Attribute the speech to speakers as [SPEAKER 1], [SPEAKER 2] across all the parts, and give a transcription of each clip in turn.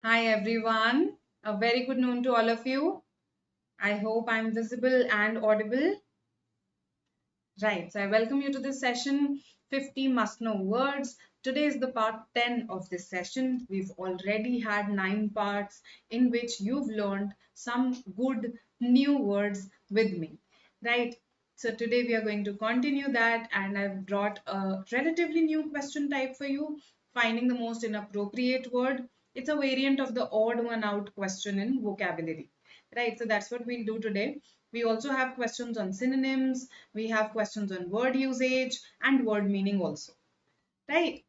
[SPEAKER 1] Hi everyone, a very good noon to all of you. I hope I'm visible and audible. Right, so I welcome you to this session 50 must know words. Today is the part 10 of this session. We've already had 9 parts in which you've learned some good new words with me. Right, so today we are going to continue that, and I've brought a relatively new question type for you, finding the most inappropriate word. It's a variant of the odd one out question in vocabulary. Right, so that's what we'll do today. We also have questions on synonyms, we have questions on word usage and word meaning also. Right.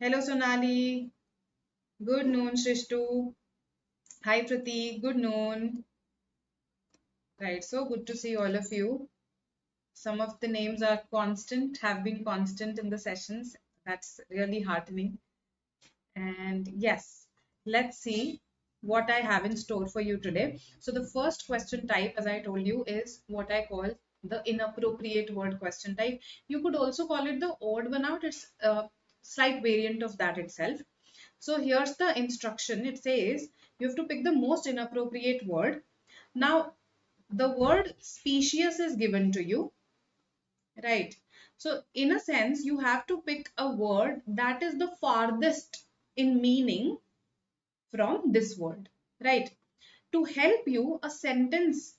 [SPEAKER 1] Hello Sonali. Good noon Shrishtu. Hi Prati. Good noon. Right. So good to see all of you. Some of the names are constant, have been constant in the sessions. That's really heartening. And yes, let's see what I have in store for you today. So the first question type, as I told you, is what I call the inappropriate word question type. You could also call it the odd one out. It's a slight variant of that itself. So here's the instruction. It says you have to pick the most inappropriate word. Now, the word species is given to you, right? So in a sense, you have to pick a word that is the farthest in meaning from this word, right? To help you, a sentence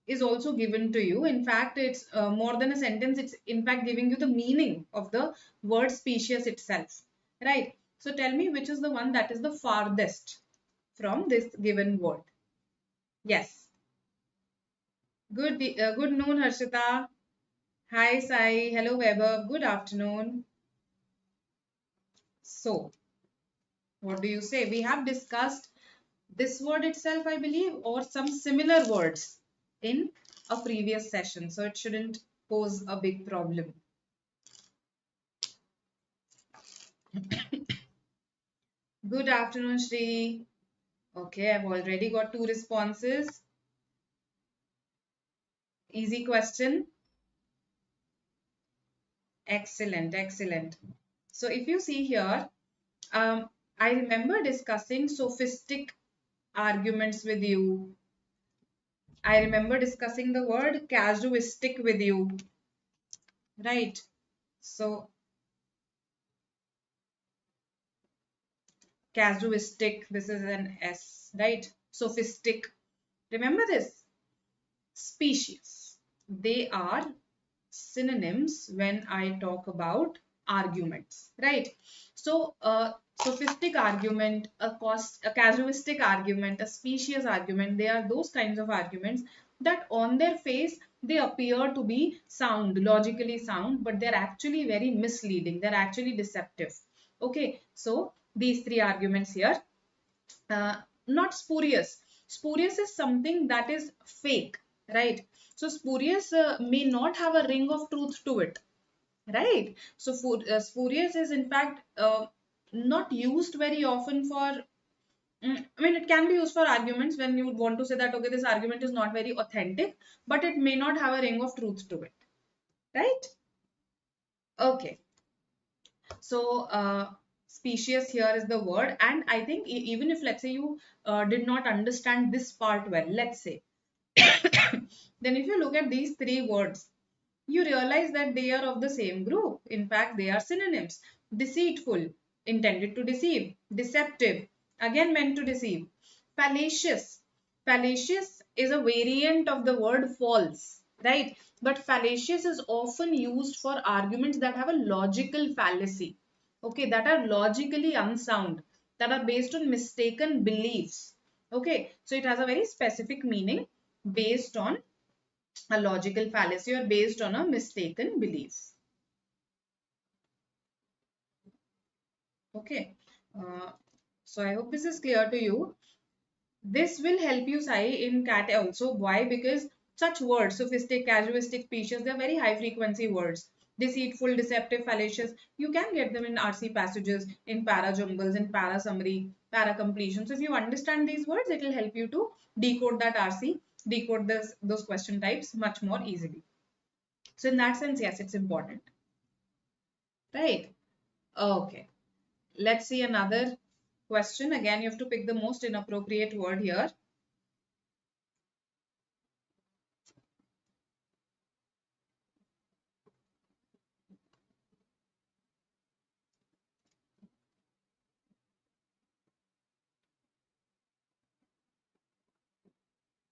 [SPEAKER 1] is also given to you. In fact, it's more than a sentence, it's in fact giving you the meaning of the word species itself, right? So tell me which is the one that is the farthest from this given word. Yes. Good noon, Harshita. Hi, Sai. Hello, Weber. Good afternoon. So, what do you say? We have discussed this word itself, I believe, or some similar words in a previous session. So it shouldn't pose a big problem. Good afternoon, Shri. Okay, I've already got 2 responses. Easy question. Excellent, excellent. So if you see here, I remember discussing sophistic arguments with you. I remember discussing the word casuistic with you, right? So casuistic, this is an S, right? Sophistic. Remember this? Species. They are synonyms when I talk about arguments, right? So, a sophistic argument, a casuistic argument, a specious argument, they are those kinds of arguments that on their face they appear to be sound, logically sound, but they're actually very misleading. They're actually deceptive. Okay, so these 3 arguments here. uh, Not spurious. Spurious is something that is fake, right? So spurious may not have a ring of truth to it, right? So spurious is in fact not used very often for. I mean, it can be used for arguments when you would want to say that, okay, this argument is not very authentic, but it may not have a ring of truth to it, right? Okay. So, specious here is the word, and I think even if let's say you did not understand this part well, let's say, then if you look at these 3 words, you realize that they are of the same group. In fact, they are synonyms. Deceitful, intended to deceive. Deceptive, again meant to deceive. Fallacious, fallacious is a variant of the word false, right? But fallacious is often used for arguments that have a logical fallacy, okay, that are logically unsound, that are based on mistaken beliefs. Okay, so it has a very specific meaning based on a logical fallacy or based on a mistaken belief. Okay, uh, so I hope this is clear to you. This will help you, Sai, in CAT also. Why? Because such words, sophistic, casuistic, specious, they are very high frequency words. Deceitful, deceptive, fallacious. You can get them in RC passages, in para jumbles, in para summary, para completion. So if you understand these words, it will help you to decode that RC, decode those question types much more easily. So in that sense, yes, it's important. Right? Okay. Let's see another. question. Again, you have to pick the most inappropriate word here.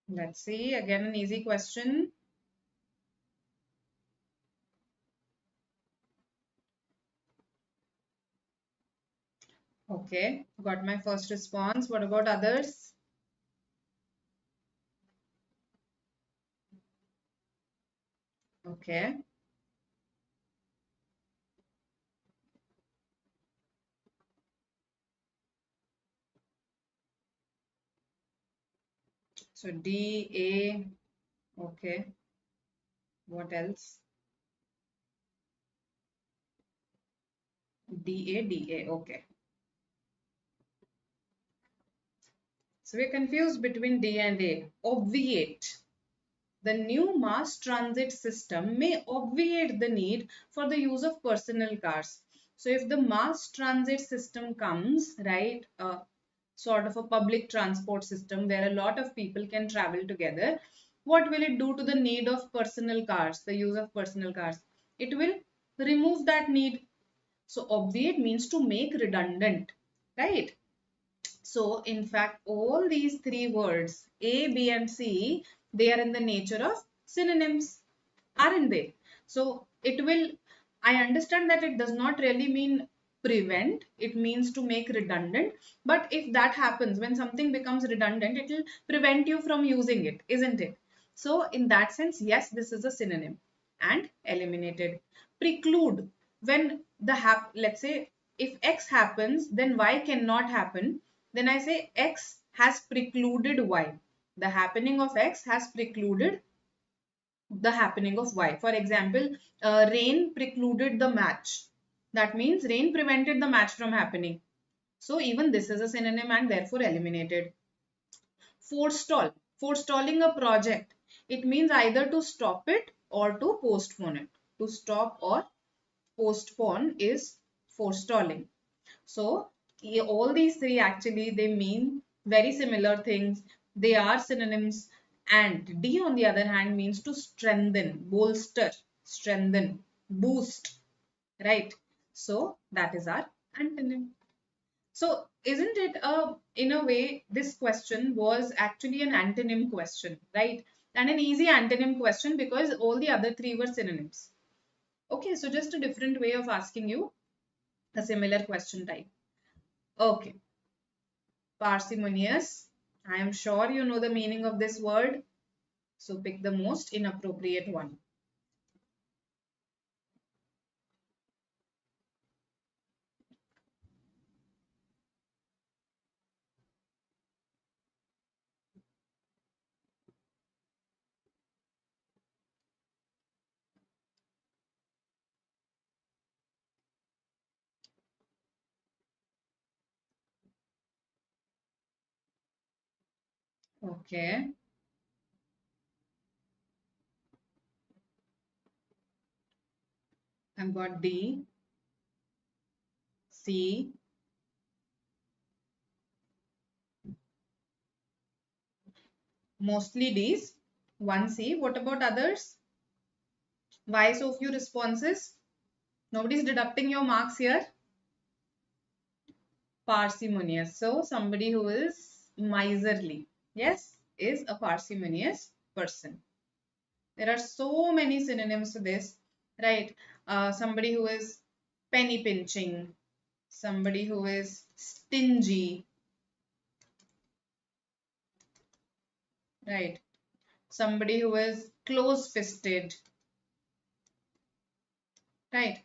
[SPEAKER 1] Let's see. Again, an easy question. Okay, got my first response. What about others? Okay. So D, A. Okay. What else? D, A, D, A. Okay. So we're confused between D and A. Obviate. The new mass transit system may obviate the need for the use of personal cars. So if the mass transit system comes, right, sort of a public transport system where a lot of people can travel together, what will it do to the need of personal cars, the use of personal cars? It will remove that need. So obviate means to make redundant, right? So in fact, all these three words, A, B, and C, they are in the nature of synonyms, aren't they? So it will, I understand that it does not really mean prevent, it means to make redundant. But if that happens, when something becomes redundant, it will prevent you from using it, isn't it? So in that sense, yes, this is a synonym. And eliminated. Preclude, when let's say if X happens, then Y cannot happen. Then I say X has precluded Y. The happening of X has precluded the happening of Y. For example, rain precluded the match. That means rain prevented the match from happening. So even this is a synonym and therefore eliminated. Forestall, forestalling a project. It means either to stop it or to postpone it. To stop or postpone is forestalling. So all these three actually, they mean very similar things. They are synonyms. And D on the other hand means to strengthen, bolster, strengthen, boost, right? So that is our antonym. So isn't it in a way, this question was actually an antonym question, right? And an easy antonym question because all the other three were synonyms. Okay, so just a different way of asking you a similar question type. Okay, parsimonious. I am sure you know the meaning of this word. So pick the most inappropriate one. Okay. I've got D, C, mostly D's, one C. What about others? Why so few responses? Nobody's deducting your marks here. Parsimonious. So somebody who is miserly. Yes, is a parsimonious person. There are so many synonyms to this, right? Somebody who is penny pinching, somebody who is stingy, right? Somebody who is close-fisted, right?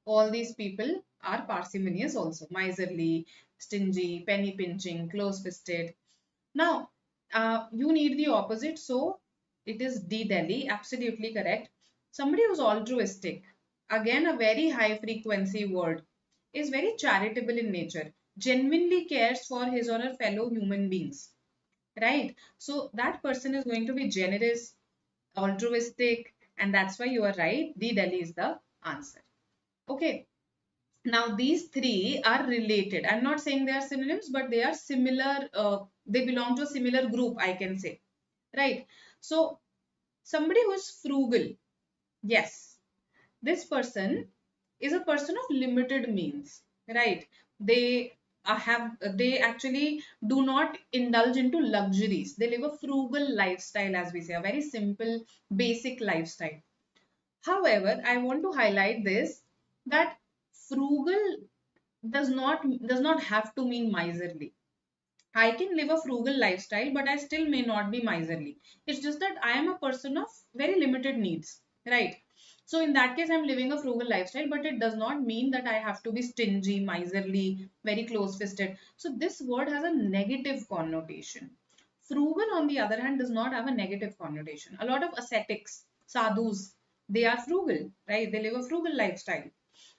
[SPEAKER 1] All these people are parsimonious also. Miserly, stingy, penny pinching, close-fisted. Now, you need the opposite. So it is D, Delhi. Absolutely correct. Somebody who's altruistic. Again, a very high frequency word. Is very charitable in nature. Genuinely cares for his or her fellow human beings. Right? So that person is going to be generous, altruistic, and that's why you are right. D, Delhi is the answer. Okay. Now these three are related. I'm not saying they are synonyms, but they are similar. They belong to a similar group, I can say. Right. So somebody who is frugal, yes, this person is a person of limited means, right? They they actually do not indulge into luxuries. They live a frugal lifestyle, as we say, a very simple, basic lifestyle. However, I want to highlight this, that frugal does not have to mean miserly. I can live a frugal lifestyle, but I still may not be miserly. It's just that I am a person of very limited needs, right? So in that case, I'm living a frugal lifestyle, but it does not mean that I have to be stingy, miserly, very close-fisted. So this word has a negative connotation. Frugal, on the other hand, does not have a negative connotation. A lot of ascetics, sadhus, they are frugal, right? They live a frugal lifestyle.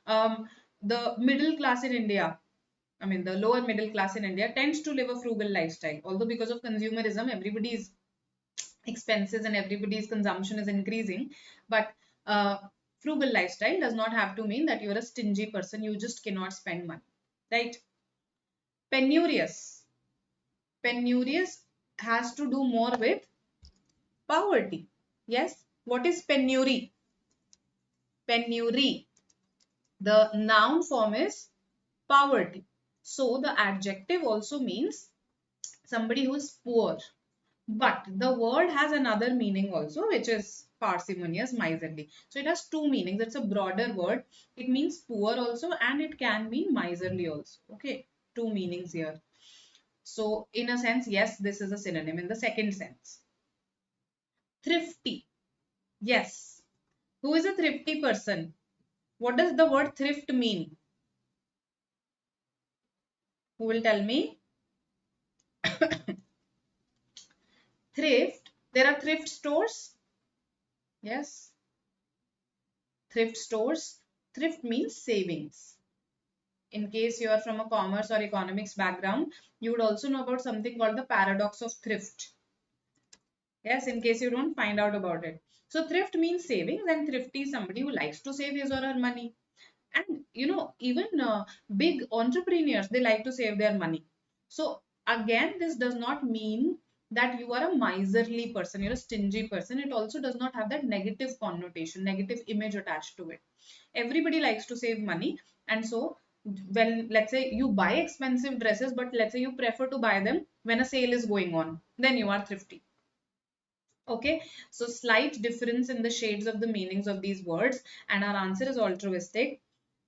[SPEAKER 1] The middle class in India, I mean, the lower middle class in India tends to live a frugal lifestyle. Although because of consumerism, everybody's expenses and everybody's consumption is increasing. But frugal lifestyle does not have to mean that you're a stingy person. You just cannot spend money, right? Penurious. Penurious has to do more with poverty. Yes. What is penury? Penury. The noun form is poverty. So the adjective also means somebody who is poor. But the word has another meaning also, which is parsimonious, miserly. So it has two meanings. It's a broader word. It means poor also, and it can mean miserly also. Okay, two meanings here. So in a sense, yes, this is a synonym in the second sense. Thrifty. Yes. Who is a thrifty person? What does the word thrift mean? Who will tell me? Thrift. There are thrift stores. Yes. Thrift stores. Thrift means savings. In case you are from a commerce or economics background, you would also know about something called the paradox of thrift. Yes, in case you don't find out about it. So thrift means savings, and thrifty is somebody who likes to save his or her money. And even big entrepreneurs, they like to save their money. So again, this does not mean that you are a miserly person, you're a stingy person. It also does not have that negative connotation, negative image attached to it. Everybody likes to save money, and so when, let's say, you buy expensive dresses, but let's say you prefer to buy them when a sale is going on, then you are thrifty. Okay, so slight difference in the shades of the meanings of these words, and our answer is altruistic.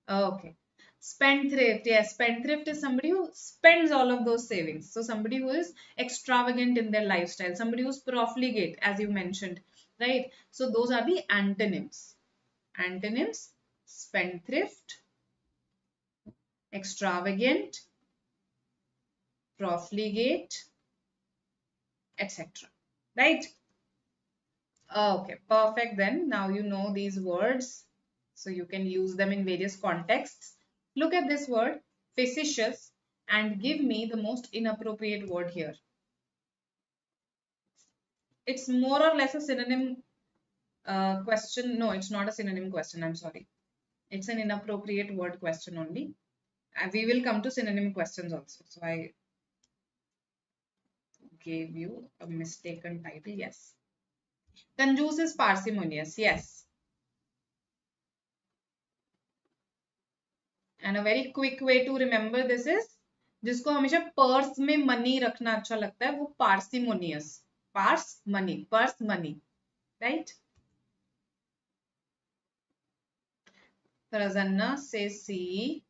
[SPEAKER 1] Okay. Spendthrift. Yes, spendthrift is somebody who spends all of those savings. So somebody who is extravagant in their lifestyle, somebody who's profligate, as you mentioned, right? So those are the antonyms. Antonyms: spendthrift, extravagant, profligate, etc. Right? Okay, perfect then. Now you know these words, so you can use them in various contexts. Look at this word, facetious, and give me the most inappropriate word here. It's more or less a synonym question. No, it's not a synonym question. I'm sorry. It's an inappropriate word question only. And we will come to synonym questions also. So I gave you a mistaken title. Yes. Conjuse is parsimonious. Yes. And a very quick way to remember this is, जिसको हमेशा purse में money रखना अच्छा लगता है, वो parsimonious. Purse money, right? Prasanna says C,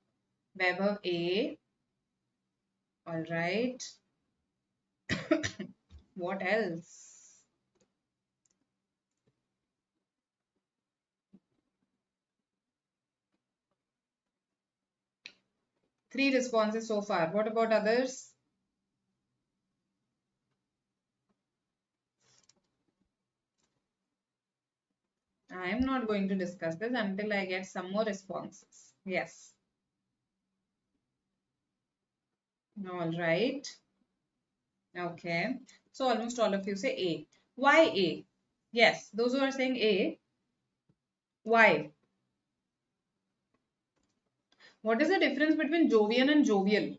[SPEAKER 1] Vaibhav A. All right. What else? Three responses so far. What about others? I am not going to discuss this until I get some more responses. Yes. All right. Okay. So almost all of you say A. Why A? Yes, those who are saying A, why? What is the difference between Jovian and jovial?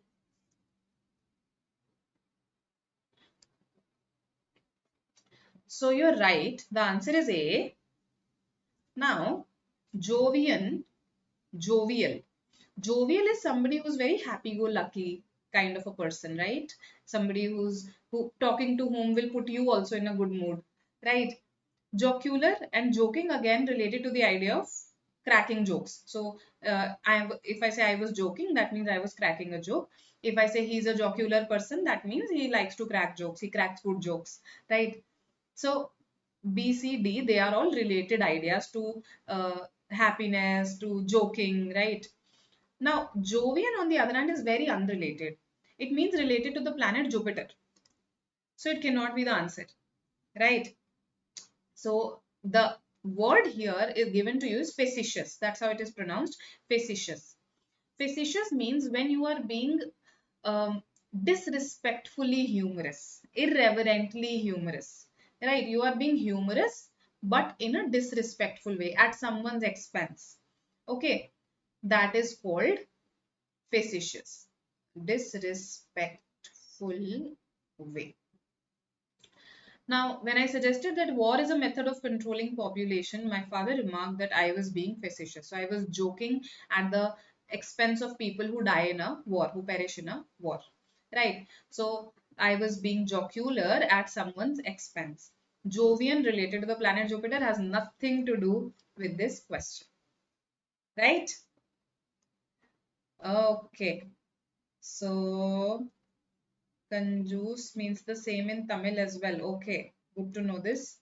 [SPEAKER 1] So you're right. The answer is A. Now, Jovian, jovial. Jovial is somebody who's very happy-go-lucky kind of a person, right? Somebody who talking to whom will put you also in a good mood, right? Jocular and joking again related to the idea of cracking jokes. So if I say I was joking, that means I was cracking a joke. If I say he's a jocular person, that means he likes to crack jokes. He cracks good jokes, right? So B, C, D, they are all related ideas to happiness, to joking, right? Now, Jovian, on the other hand, is very unrelated. It means related to the planet Jupiter. So it cannot be the answer, right? So the word here is given to you is facetious. That's how it is pronounced, facetious. Facetious means when you are being um, disrespectfully humorous, irreverently humorous, right? You are being humorous, but in a disrespectful way at someone's expense. Okay, that is called facetious, disrespectful way. Now, when I suggested that war is a method of controlling population, my father remarked that I was being facetious. So I was joking at the expense of people who die in a war, who perish in a war. Right. So I was being jocular at someone's expense. Jovian related to the planet Jupiter has nothing to do with this question. Right? Okay. So Kanjus means the same in Tamil as well. Okay. Good to know this.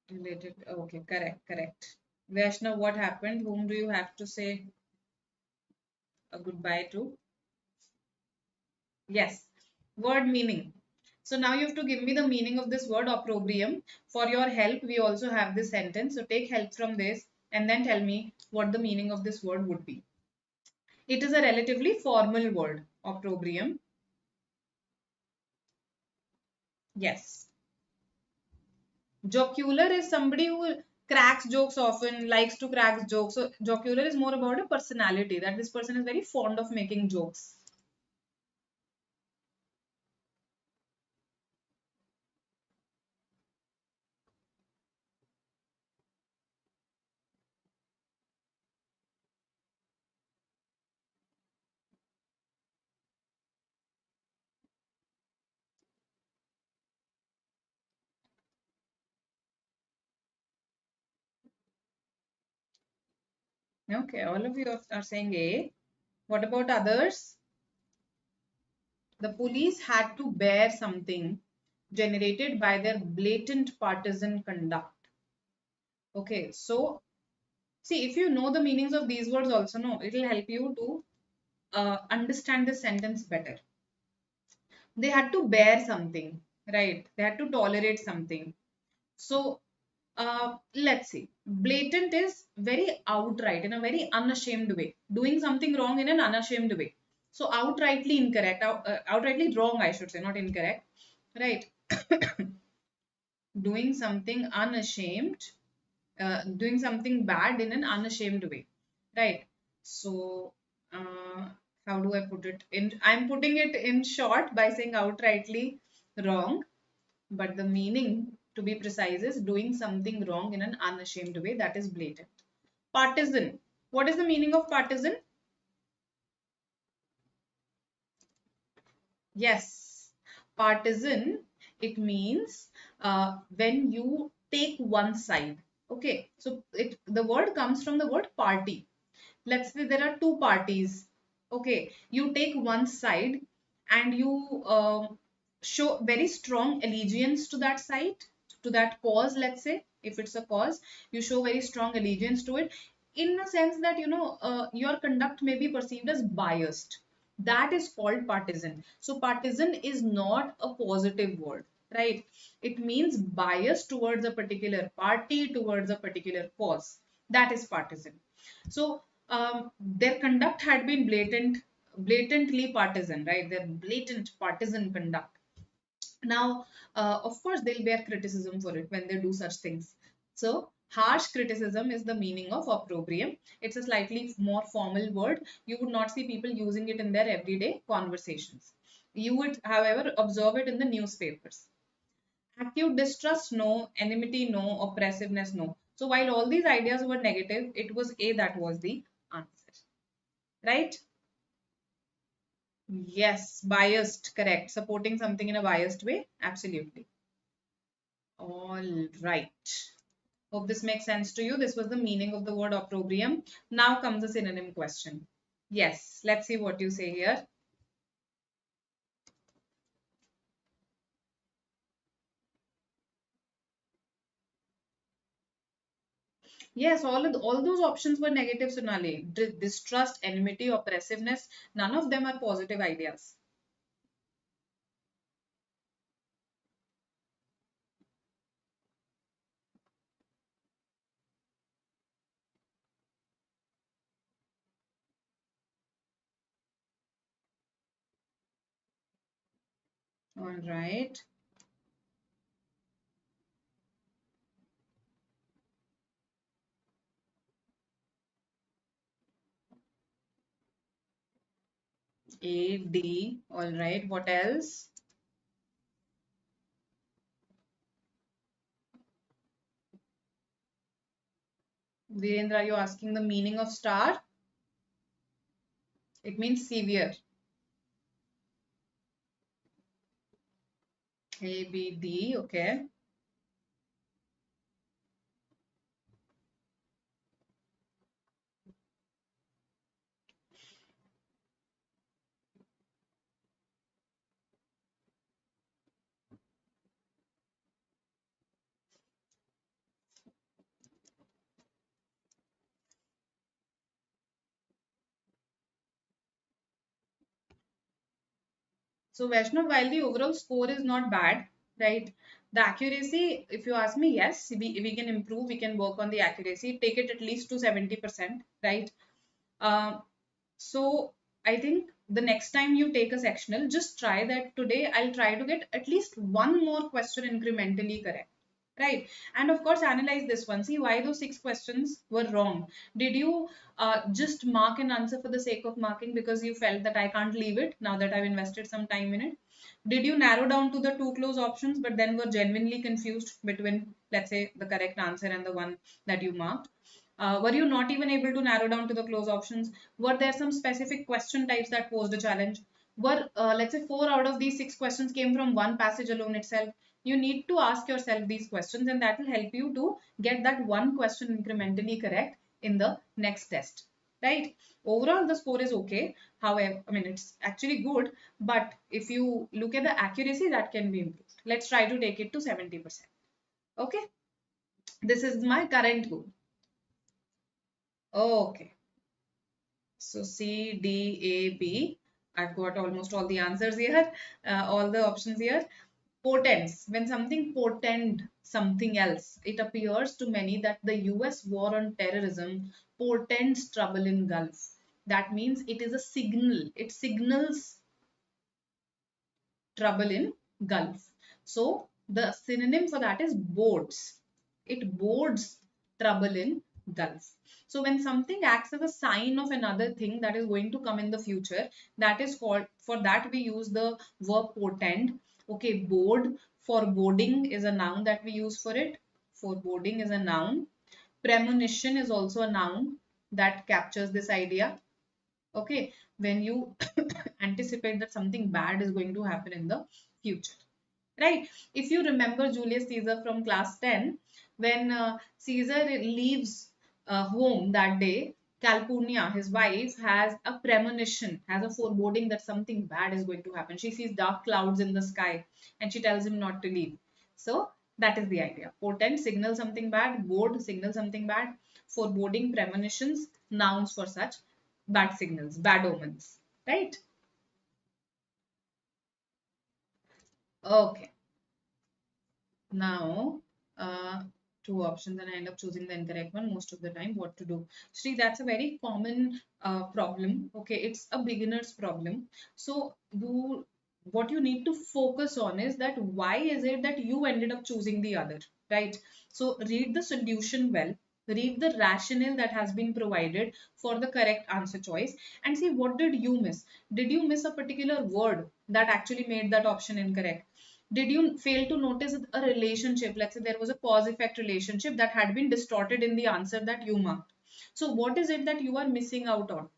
[SPEAKER 1] Related. Okay, correct, correct. Vaishnav, what happened? Whom do you have to say a goodbye to? Yes, word meaning. So now you have to give me the meaning of this word opprobrium. For your help, we also have this sentence. So take help from this and then tell me what the meaning of this word would be. It is a relatively formal word, opprobrium. Yes. Jocular is somebody who cracks jokes often, likes to crack jokes. So jocular is more about a personality, that this person is very fond of making jokes. Okay, all of you are saying A. What about others? The police had to bear something generated by their blatant partisan conduct. Okay, so see, if you know the meanings of these words also, no, it will help you to understand the sentence better. They had to bear something, right? They had to tolerate something. So let's see. Blatant is very outright, in a very unashamed way. Doing something wrong in an unashamed way. So outrightly incorrect, outrightly wrong, I should say, not incorrect. Right? Doing something unashamed, doing something bad in an unashamed way. Right? So how do I put it? I'm putting it in short by saying outrightly wrong, but the meaning, to be precise, is doing something wrong in an unashamed way. That is blatant. Partisan. What is the meaning of partisan? Yes. Partisan, it means when you take one side. Okay. So the word comes from the word party. Let's say there are two parties. Okay. You take one side and you show very strong allegiance to that side, to that cause. Let's say if it's a cause, you show very strong allegiance to it, in a sense that your conduct may be perceived as biased. That is called partisan. So partisan is not a positive word, right? It means bias towards a particular party, towards a particular cause. That is partisan. So their conduct had been blatantly partisan, right? Their blatant partisan conduct. Now, of course, they'll bear criticism for it when they do such things. So, Harsh criticism is the meaning of opprobrium. It's a slightly more formal word. You would not see people using it in their everyday conversations. You would, however, observe it in the newspapers. Acute distrust, no. Enmity, no. Oppressiveness, no. So while all these ideas were negative, it was A that was the answer. Right? Yes, biased, correct. Supporting something in a biased way, absolutely. All right. Hope this makes sense to you. This was the meaning of the word opprobrium. Now comes a synonym question. Yes, let's see what you say here. Yes, all those options were negative, Sonali. Distrust, enmity, oppressiveness, none of them are positive ideas. All right. A, D. All right. What else? Virendra, are you asking the meaning of star? It means severe. A, B, D. Okay. So Vaishnav, while the overall score is not bad, right? The accuracy, if you ask me, yes, we can improve, we can work on the accuracy, take it at least to 70%, right? Uh, so I think the next time you take a sectional, just try that today. I'll try to get at least one more question incrementally correct. Right. And of course, analyze this one. See why those six questions were wrong. Did you just mark an answer for the sake of marking because you felt that I can't leave it now that I've invested some time in it? Did you narrow down to the two close options but then were genuinely confused between, let's say, the correct answer and the one that you marked? Were you not even able to narrow down to the close options? Were there some specific question types that posed a challenge? Were, let's say, four out of these six questions came from one passage alone itself? You need to ask yourself these questions, and that will help you to get that one question incrementally correct in the next test. Right? Overall, the score is okay. However, I mean, it's actually good, but if you look at the accuracy, that can be improved. Let's try to take it to 70%. Okay? This is my current goal. Okay. So C, D, A, B. I've got almost all the answers here, all the options here. Portents. When something portend something else, it appears to many that the US war on terrorism portends trouble in Gulf. That means it is a signal. It signals trouble in Gulf. So the synonym for that is boards. It boards trouble in Gulf. So when something acts as a sign of another thing that is going to come in the future, that is called, for that we use the verb portend. Okay, board, foreboding is a noun that we use for it. Foreboding is a noun. Premonition is also a noun that captures this idea. Okay, when you anticipate that something bad is going to happen in the future, right? If you remember Julius Caesar from class 10, when Caesar leaves home that day, Calpurnia, his wife, has a premonition, has a foreboding that something bad is going to happen. She sees dark clouds in the sky and she tells him not to leave. So that is the idea. Portent, signal something bad. Board, signal something bad. Foreboding, premonitions, nouns for such bad signals, bad omens, right? Okay. Now, two options and I end up choosing the incorrect one most of the time. What to do? Shri, that's a very common problem. Okay, it's a beginner's problem. So you what you need to focus on is that why is it that you ended up choosing the other, right? So read the solution well, read the rationale that has been provided for the correct answer choice, and see what did you miss. Did you miss a particular word that actually made that option incorrect? Did you fail to notice a relationship? Let's say there was a cause effect relationship that had been distorted in the answer that you marked. So what is it that you are missing out on?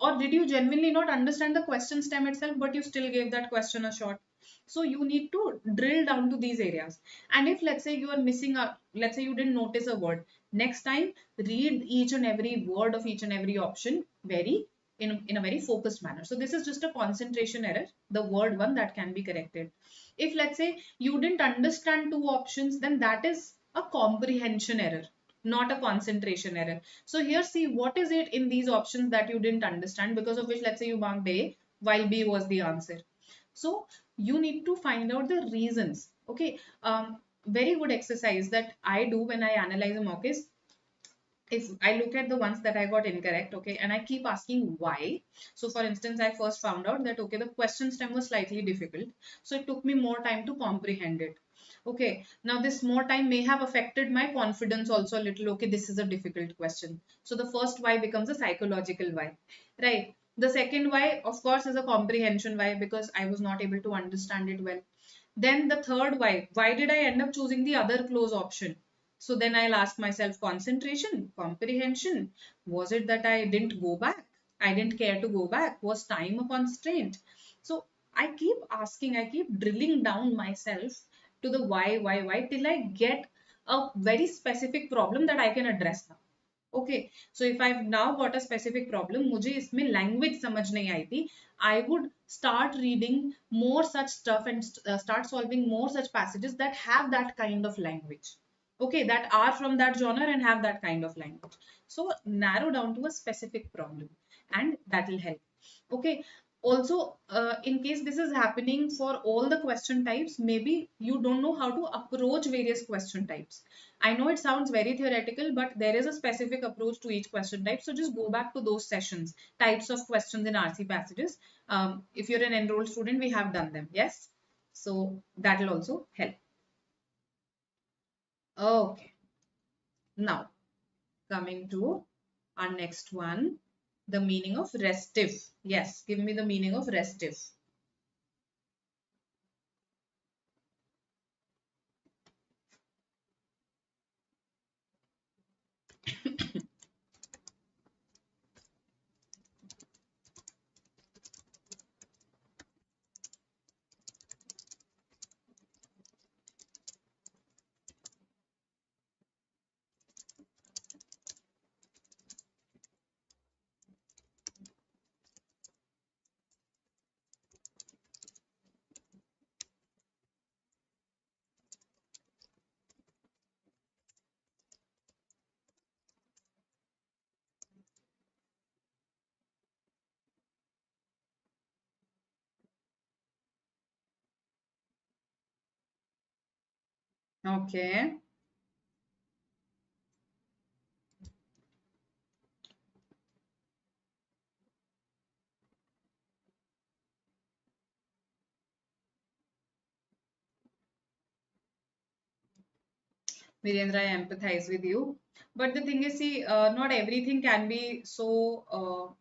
[SPEAKER 1] Or did you genuinely not understand the question stem itself, but you still gave that question a shot? So you need to drill down to these areas. And if let's say you are missing a, let's say you didn't notice a word, next time read each and every word of each and every option very in a very focused manner. So this is just a concentration error, the word one that can be corrected. If let's say you didn't understand two options, then that is a comprehension error, not a concentration error. So here see what is it in these options that you didn't understand, because of which let's say you marked A while B was the answer. So you need to find out the reasons. Okay. Very good exercise that I do when I analyze a mock is, if I look at the ones that I got incorrect, okay, and I keep asking why. So for instance, I first found out that, okay, the question stem was slightly difficult. So it took me more time to comprehend it. Okay, now this more time may have affected my confidence also a little. Okay, this is a difficult question. So the first why becomes a psychological why, right? The second why, of course, is a comprehension why, because I was not able to understand it well. Then the third why did I end up choosing the other close option? So then I'll ask myself, concentration, comprehension. Was it that I didn't go back? I didn't care to go back. Was time a constraint? So I keep asking, I keep drilling down myself to the why, till I get a very specific problem that I can address now. Okay, so if I've now got a specific problem, मुझे इसमें language समझ नहीं आई थी, I would start reading more such stuff and start solving more such passages that have that kind of language. Okay, that are from that genre and have that kind of language. So narrow down to a specific problem, and that will help. Okay, also in case this is happening for all the question types, maybe you don't know how to approach various question types. I know it sounds very theoretical, but there is a specific approach to each question type. So just go back to those sessions, types of questions in RC passages. If you're an enrolled student, we have done them. Yes. So that will also help. Okay. Now coming to our next one, the meaning of restive. Yes. Give me the meaning of restive. Okay. Virendra, I empathize with you. But the thing is, see, not everything can be so,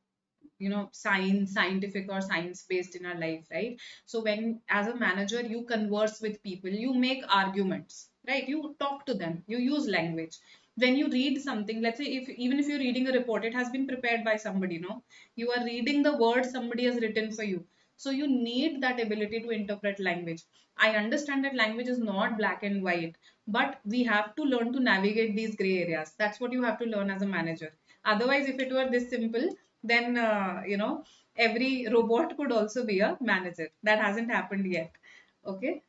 [SPEAKER 1] scientific or science based in our life, right? So when, as a manager, you converse with people, you make arguments, right? You talk to them, you use language. When you read something, let's say, if even if you're reading a report, it has been prepared by somebody, no? You are reading the words somebody has written for you. So you need that ability to interpret language. I understand that language is not black and white, but we have to learn to navigate these gray areas. That's what you have to learn as a manager. Otherwise, if it were this simple, then every robot could also be a manager. That hasn't happened yet. Okay.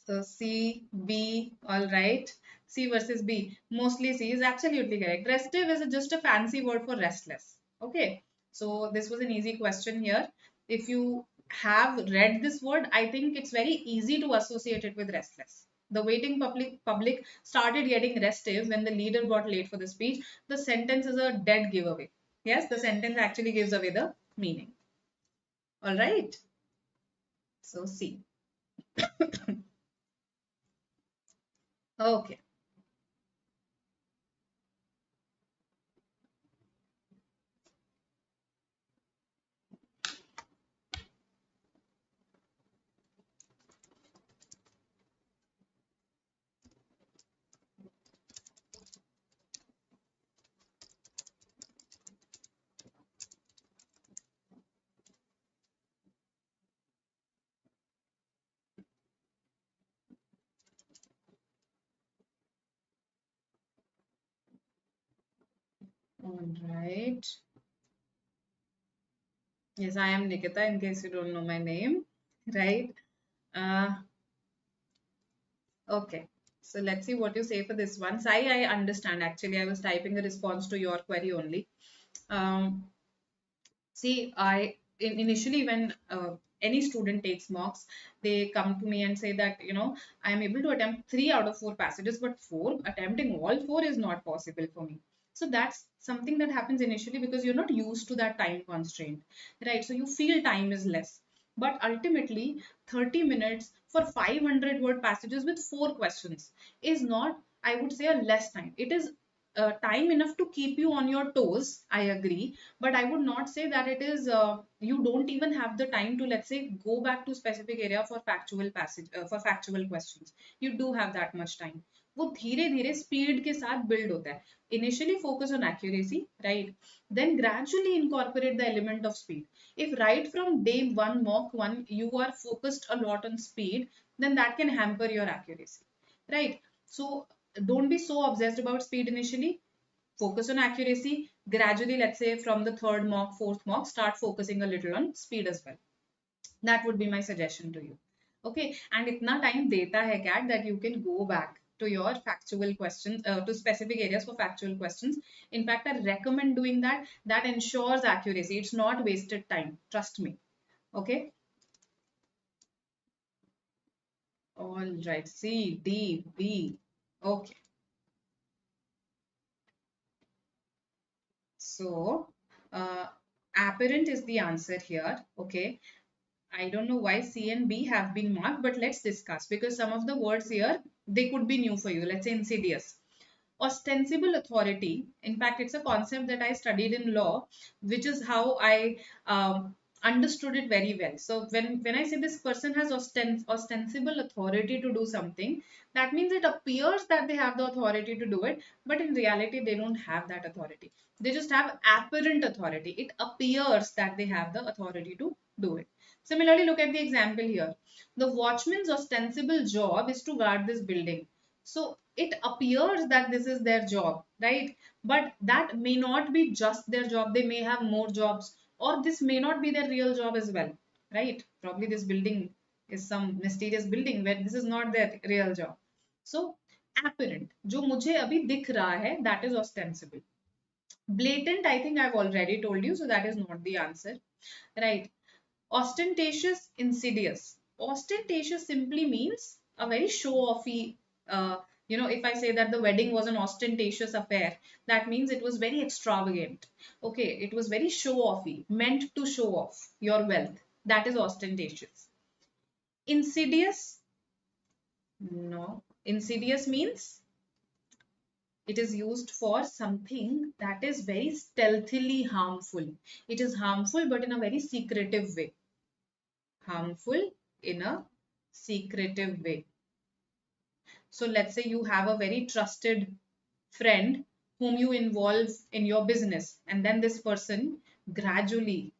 [SPEAKER 1] So C, B, all right. C versus B. Mostly C is absolutely correct. Restive is just a fancy word for restless. Okay. So this was an easy question here. If you have read this word, I think it's very easy to associate it with restless. The waiting public started getting restive when the leader got late for the speech. The sentence is a dead giveaway. Yes, the sentence actually gives away the meaning. All right. So C. Okay. All right. Yes, I am Nikita, in case you don't know my name. Right. Uh, okay. So let's see what you say for this one. Sai, I understand. Actually, I was typing a response to your query only. Um, See, initially when any student takes mocks, they come to me and say that, I am able to attempt 3 out of 4 passages, but attempting all 4 is not possible for me. So that's something that happens initially because you're not used to that time constraint, right? So you feel time is less. But ultimately, 30 minutes for 500-word passages with 4 questions is not, I would say, a less time. It is time enough to keep you on your toes. I agree, but I would not say that it is you don't even have the time to, let's say, go back to specific area for factual questions. You do have that much time. वो धीरे धीरे speed के साथ build होता है. Initially focus on accuracy, right? Then gradually incorporate the element of speed. If right from day one, mock one, you are focused a lot on speed, then that can hamper your accuracy, right? So don't be so obsessed about speed initially. Focus on accuracy. Gradually, let's say from the third mock, fourth mock, start focusing a little on speed as well. That would be my suggestion to you. Okay, and itna time data hai cat that you can go back to your factual questions, to specific areas for factual questions. In fact, I recommend doing that. That ensures accuracy. It's not wasted time. Trust me. Okay. All right. C, D, B. Okay. So, apparent is the answer here. Okay. I don't know why C and B have been marked, but let's discuss because some of the words here, they could be new for you. Let's say insidious. Ostensible authority. In fact, it's a concept that I studied in law, which is how I understood it very well. So when I say this person has ostensible authority to do something, that means it appears that they have the authority to do it, but in reality, they don't have that authority. They just have apparent authority. It appears that they have the authority to do it. Similarly, look at the example here. The watchman's ostensible job is to guard this building. So it appears that this is their job, right? But that may not be just their job. They may have more jobs, or this may not be their real job as well, right? Probably this building is some mysterious building where this is not their real job. So apparent, जो मुझे अभी दिख रहा है, that is ostensible. Blatant, I think I've already told you, so that is not the answer, right? Ostentatious, insidious. Ostentatious simply means a very show-offy. If I say that the wedding was an ostentatious affair, that means it was very extravagant. Okay, it was very show-offy, meant to show off your wealth. That is ostentatious. Insidious, no. Insidious means it is used for something that is very stealthily harmful. It is harmful, but in a very secretive way. Harmful in a secretive way. So let's say you have a very trusted friend whom you involve in your business, and then this person gradually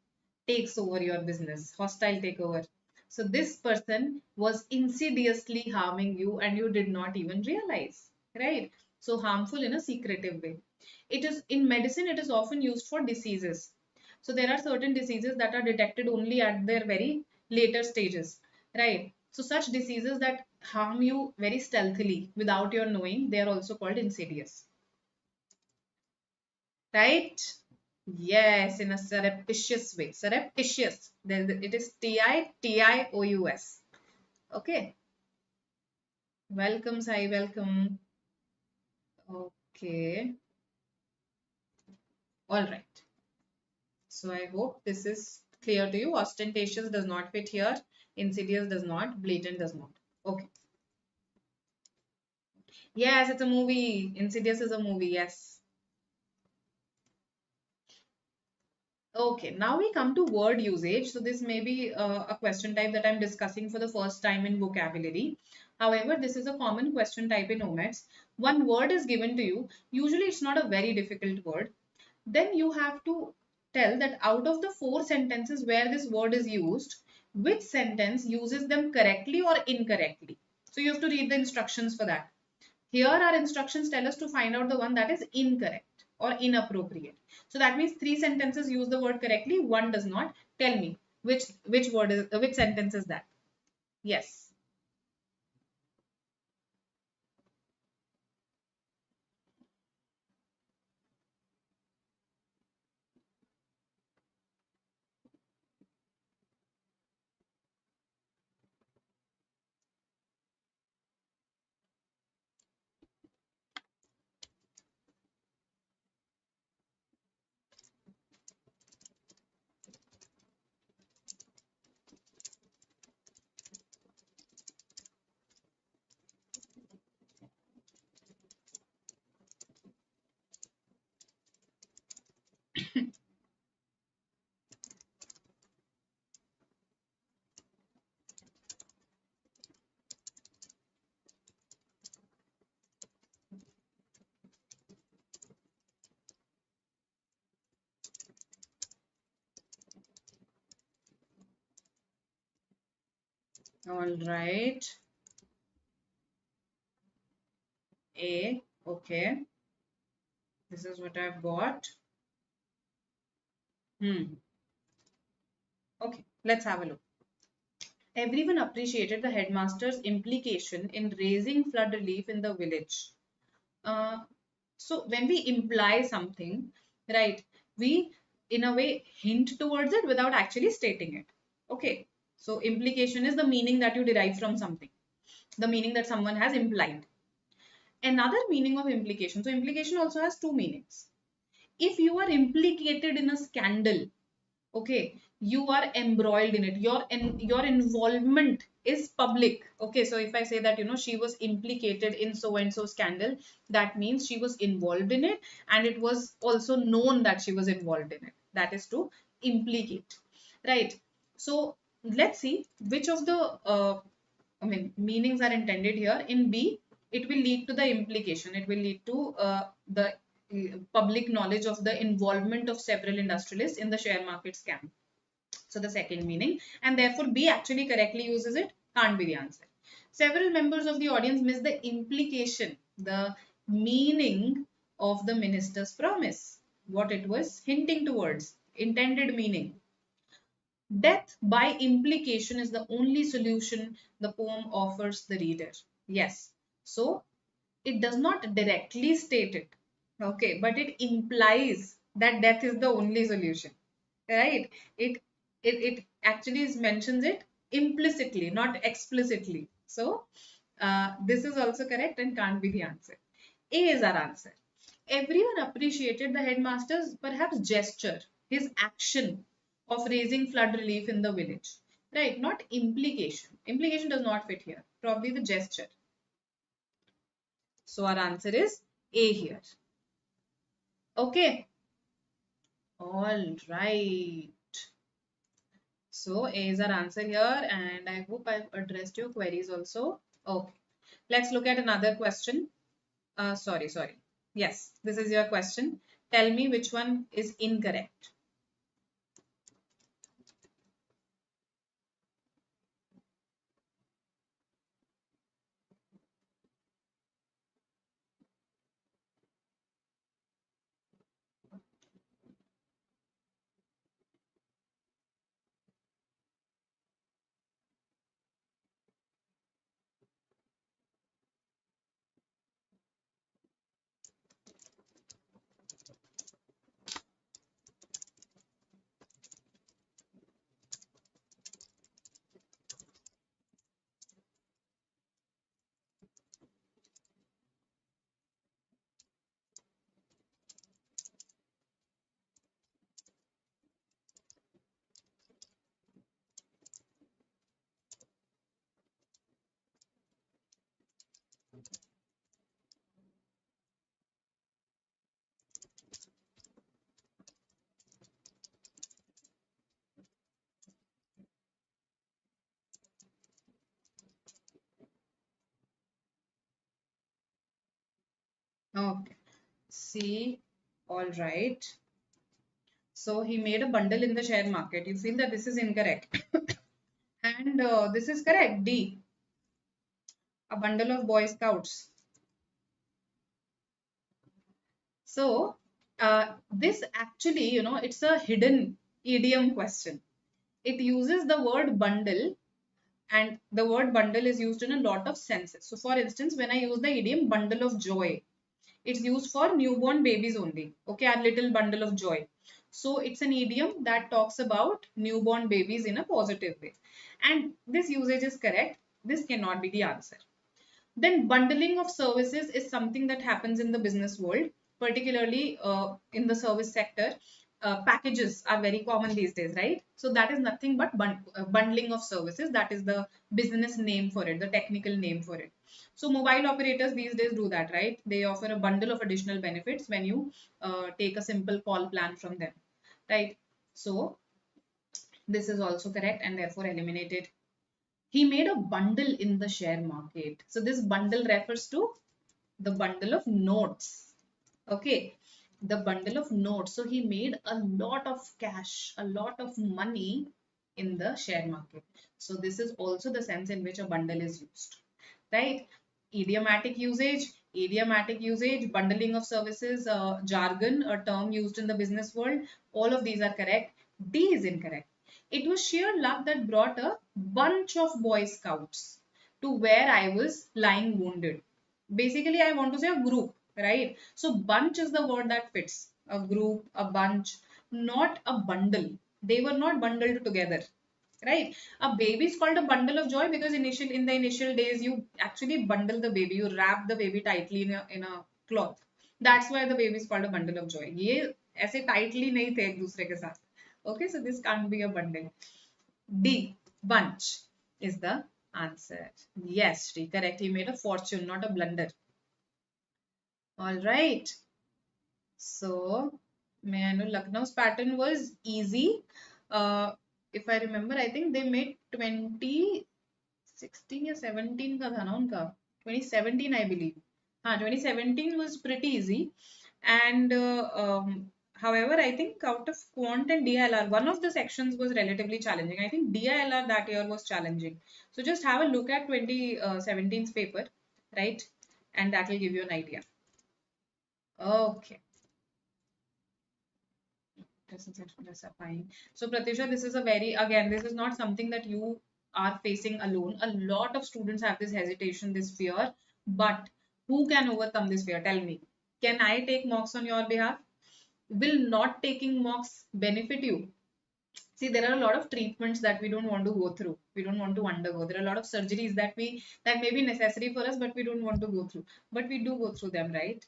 [SPEAKER 1] takes over your business, hostile takeover. So this person was insidiously harming you and you did not even realize, right? So harmful in a secretive way. It is in medicine, it is often used for diseases. So there are certain diseases that are detected only at their very later stages, right? So such diseases that harm you very stealthily without your knowing, they are also called insidious, right? Yes, in a surreptitious way. Surreptitious. It is Tious. Okay. Welcome, Sai. Welcome. Okay. All right. So I hope this is clear to you? Ostentatious does not fit here. Insidious does not. Blatant does not. Okay. Yes, it's a movie. Insidious is a movie. Yes. Okay, now we come to word usage. So this may be a question type that I'm discussing for the first time in vocabulary. However, this is a common question type in OMETS. One word is given to you. Usually it's not a very difficult word. Then you have to tell that out of the four sentences where this word is used, which sentence uses them correctly or incorrectly. So you have to read the instructions for that. Here our instructions tell us to find out the one that is incorrect or inappropriate. So that means three sentences use the word correctly, one does not. Tell me which word is which sentence is that? Yes. All right. A. Okay. This is what I've got. Okay, let's have a look. Everyone appreciated the headmaster's implication in raising flood relief in the village. Uh, so when we imply something, right, we in a way hint towards it without actually stating it. Okay. So implication is the meaning that you derive from something, the meaning that someone has implied. Another meaning of implication. So implication also has two meanings. If you are implicated in a scandal, okay, you are embroiled in it, your involvement is public. Okay, so if I say that she was implicated in so and so scandal, that means she was involved in it and it was also known that she was involved in it. That is to implicate, right? So let's see which of the meanings are intended here. In B, it will lead to the implication. It will lead to the public knowledge of the involvement of several industrialists in the share market scam. So the second meaning, and therefore B actually correctly uses it, can't be the answer. Several members of the audience miss the implication, the meaning of the minister's promise, what it was hinting towards, intended meaning. Death by implication is the only solution the poem offers the reader. Yes. So it does not directly state it. Okay, but it implies that death is the only solution. Right? It actually mentions it implicitly, not explicitly. So this is also correct and can't be the answer. A is our answer. Everyone appreciated the headmaster's perhaps gesture, his action of raising flood relief in the village. Right, not implication. Implication does not fit here. Probably the gesture. So our answer is A here. Okay. All right. So A is our answer here, and I hope I've addressed your queries also. Okay. Let's look at another question. Sorry. Yes, this is your question. Tell me which one is incorrect. Okay. C. All right. So he made a bundle in the share market. You feel that this is incorrect. And this is correct. D. A bundle of Boy Scouts. So this actually, it's a hidden idiom question. It uses the word bundle, and the word bundle is used in a lot of senses. So for instance, when I use the idiom bundle of joy, it's used for newborn babies only. Okay, a little bundle of joy. So it's an idiom that talks about newborn babies in a positive way. And this usage is correct. This cannot be the answer. Then bundling of services is something that happens in the business world, particularly in the service sector. Packages are very common these days, right? So that is nothing but bundling of services. That is the business name for it, the technical name for it. So mobile operators these days do that, right? They offer a bundle of additional benefits when you take a simple call plan from them, right? So this is also correct and therefore eliminated. He made a bundle in the share market. So this bundle refers to the bundle of notes. Okay, the bundle of notes. So he made a lot of cash, a lot of money in the share market. So this is also the sense in which a bundle is used, right? Idiomatic usage, bundling of services, jargon, a term used in the business world. All of these are correct. D is incorrect. It was sheer luck that brought a bunch of Boy Scouts to where I was lying wounded. Basically, I want to say a group, right? So bunch is the word that fits. A group, a bunch, not a bundle. They were not bundled together, right? A baby is called a bundle of joy because in the initial days you actually bundle the baby, you wrap the baby tightly in a cloth. That's why the baby is called a bundle of joy. ये ऐसे tightly नहीं थे एक दूसरे के साथ. Okay, so this can't be a bundle. D, bunch is the answer. Yes, Shri, correct. He made a fortune, not a blunder. All right. So, may I know Lucknow's pattern was easy. If I remember, I think they made 2016 or 17 का था ना उनका. 2017, I believe. 2017 was pretty easy. And however, I think out of quant and DILR, one of the sections was relatively challenging. I think DILR that year was challenging. So just have a look at 2017's paper, right? And that will give you an idea. Okay. So Pratisha, this is this is not something that you are facing alone. A lot of students have this hesitation, this fear, but who can overcome this fear? Tell me. Can I take mocks on your behalf? Will not taking mocks benefit you? See, there are a lot of treatments that we don't want to go through. We don't want to undergo. There are a lot of surgeries that may be necessary for us, but we don't want to go through. But we do go through them, right?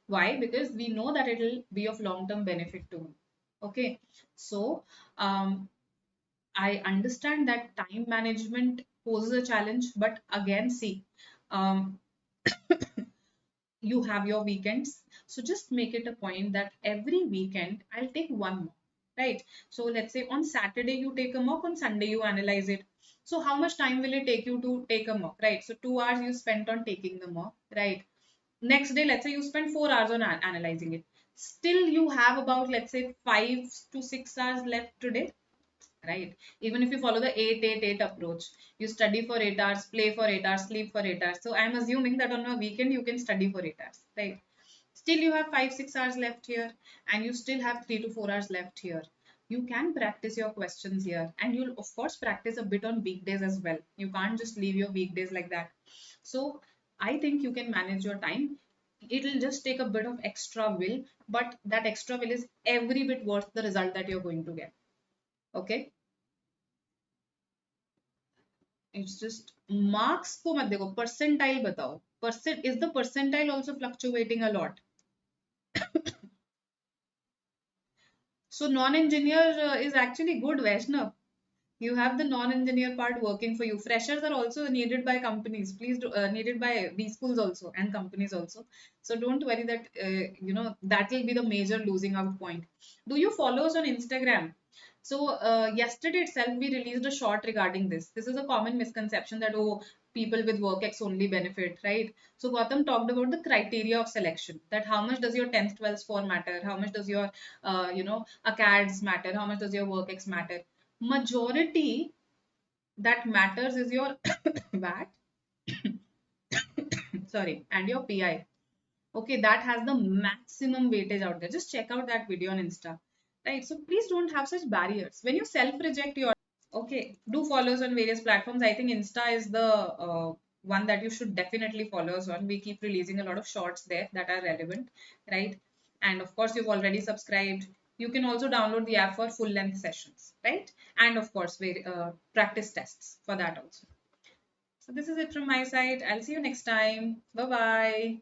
[SPEAKER 1] Why? Because we know that it will be of long-term benefit to me. Okay. So I understand that time management poses a challenge, but again, see, um, you have your weekends. So just make it a point that every weekend I'll take one mock, right? So let's say on Saturday you take a mock, on Sunday you analyze it. So how much time will it take you to take a mock, right? So 2 hours you spent on taking the mock, right? Next day, let's say you spend 4 hours on analyzing it. Still, you have about, let's say, 5 to 6 hours left today, right? Even if you follow the 8-8-8 approach, you study for 8 hours, play for 8 hours, sleep for 8 hours. So I'm assuming that on a weekend you can study for 8 hours, right? Still, you have 5-6 hours left here, and you still have 3 to 4 hours left here. You can practice your questions here, and you'll of course practice a bit on weekdays as well. You can't just leave your weekdays like that. So I think you can manage your time. It'll just take a bit of extra will, but that extra will is every bit worth the result that you're going to get. Okay. It's just marks को मत देखो, percentile बताओ. Is the percentile also fluctuating a lot? So non-engineer is actually good, Vaishnav. You have the non-engineer part working for you. Freshers are also needed by companies. Please needed by B schools also and companies also. So don't worry that that will be the major losing out point. Do you follow us on Instagram? So yesterday itself we released a short regarding this. This is a common misconception that, oh, people with WorkX only benefit, right? So Gautam talked about the criteria of selection, that how much does your 10th 12th score matter, how much does your ACADS matter, how much does your WorkX matter. Majority that matters is your VAT, sorry, and your PI. Okay, that has the maximum weightage out there. Just check out that video on Insta, right? So please don't have such barriers when you self reject your. Okay, do follow us on various platforms. I think Insta is the one that you should definitely follow us on. We keep releasing a lot of shorts there that are relevant, right? And of course, you've already subscribed. You can also download the app for full length sessions, right? And of course, practice tests for that also. So this is it from my side. I'll see you next time. Bye bye.